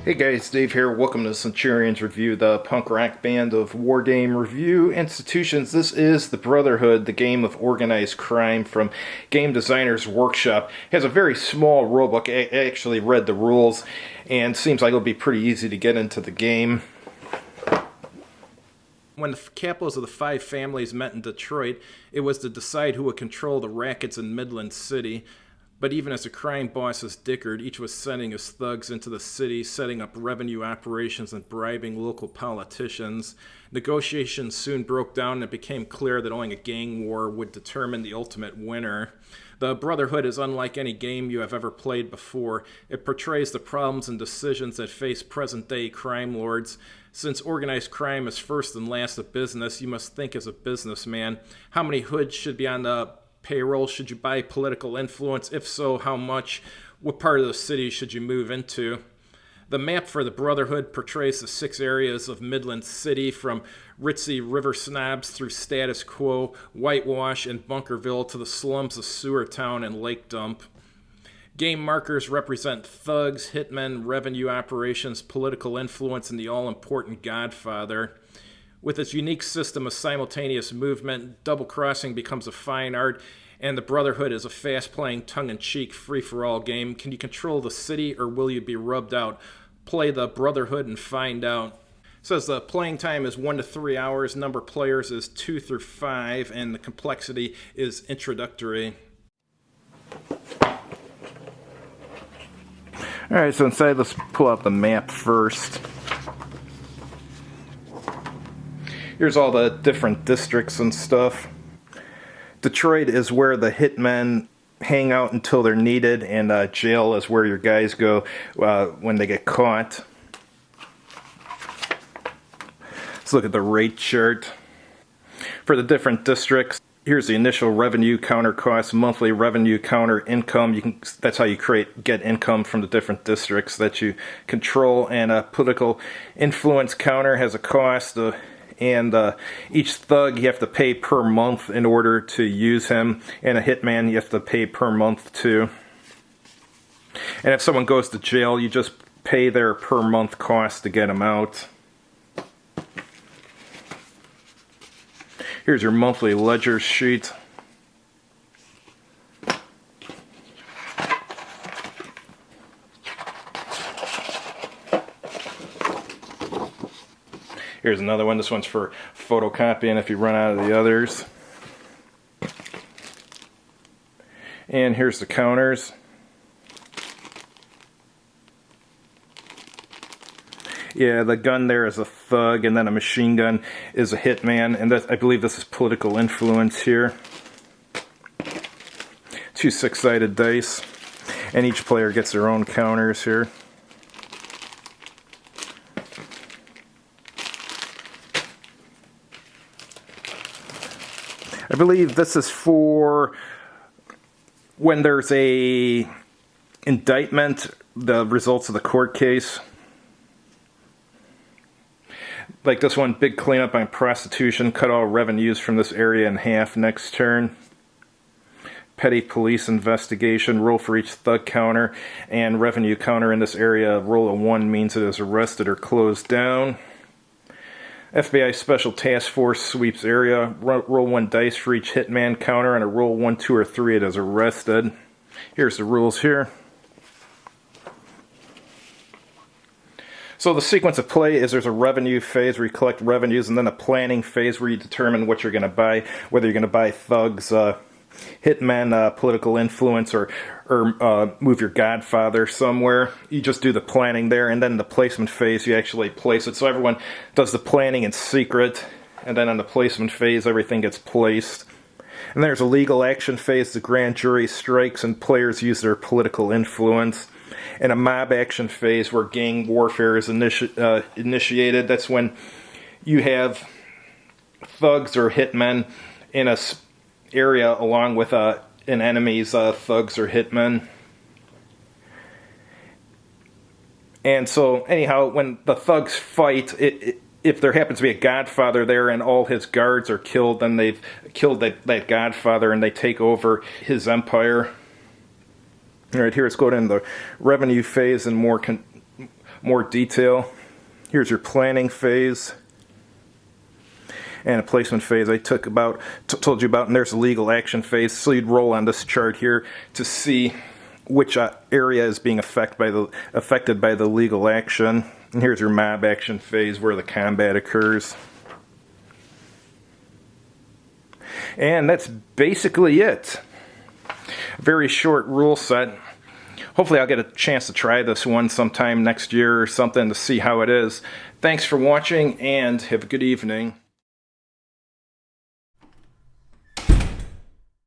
Hey guys, Dave here. Welcome to Centurion's Review, the punk rock band of war game review institutions. This is the Brotherhood, the game of organized crime from Game Designer's Workshop. It has a very small rulebook. I actually read the rules and seems like it'll be pretty easy to get into the game. When the capitals of the five families met in Detroit, it was to decide who would control the rackets in Midland City. But even as the crime bosses dickered, each was sending his thugs into the city, setting up revenue operations and bribing local politicians. Negotiations soon broke down and it became clear that only a gang war would determine the ultimate winner. The Brotherhood is unlike any game you have ever played before. It portrays the problems and decisions that face present-day crime lords. Since organized crime is first and last a business, you must think as a businessman. How many hoods should be on the payroll? Should you buy political influence? If so, how much? What part of the city should you move into? The map for the Brotherhood portrays the 6 areas of Midland City, from ritzy river snobs through status quo, whitewash, and Bunkerville to the slums of Sewertown and Lake Dump. Game markers represent thugs, hitmen, revenue operations, political influence, and the all-important Godfather. With its unique system of simultaneous movement, double-crossing becomes a fine art, and the Brotherhood is a fast-playing, tongue-in-cheek, free-for-all game. Can you control the city, or will you be rubbed out? Play the Brotherhood and find out. It says the playing time is 1 to 3 hours, number of players is 2 through 5, and the complexity is introductory. Alright, so inside, let's pull out the map first. Here's all the different districts and stuff. Detroit is where the hitmen hang out until they're needed, and jail is where your guys go when they get caught. Let's look at the rate chart. For the different districts, here's the initial revenue counter cost, monthly revenue counter income. That's how you get income from the different districts that you control, and a political influence counter has a cost. And each thug you have to pay per month in order to use him, and a hitman you have to pay per month too. And if someone goes to jail, you just pay their per month cost to get them out. Here's your monthly ledger sheet. Here's another one. This one's for photocopying if you run out of the others. And here's the counters. Yeah, the gun there is a thug, and then a machine gun is a hitman, and I believe this is political influence here. 2 6-sided dice, and each player gets their own counters here. I believe this is for when there's a indictment, the results of the court case. Like this one, big cleanup on prostitution, cut all revenues from this area in half next turn. Petty police investigation, roll for each thug counter and revenue counter in this area. Roll a 1 means it is arrested or closed down. FBI Special Task Force sweeps area. Roll 1 dice for each hitman counter, and a roll 1, 2, or 3 it is arrested. Here's the rules here. So the sequence of play is there's a revenue phase where you collect revenues, and then a planning phase where you determine what you're going to buy, whether you're going to buy thugs, hitmen, political influence, or move your Godfather somewhere. You just do the planning there, and then the placement phase you actually place it. So everyone does the planning in secret, and then on the placement phase everything gets placed. And there's a legal action phase. The grand jury strikes and players use their political influence. And a mob action phase where gang warfare is initiated. That's when you have thugs or hitmen in a area along with an enemy's thugs or hitmen. And so anyhow, when the thugs fight, if there happens to be a Godfather there and all his guards are killed, then they've killed that Godfather and they take over his empire. All right, here let's go into the revenue phase and more more detail. Here's your planning phase and a placement phase I told you about, and there's a legal action phase. So you'd roll on this chart here to see which area is being affected by the legal action. And here's your mob action phase where the combat occurs. And that's basically it. Very short rule set. Hopefully I'll get a chance to try this one sometime next year or something to see how it is. Thanks for watching and have a good evening.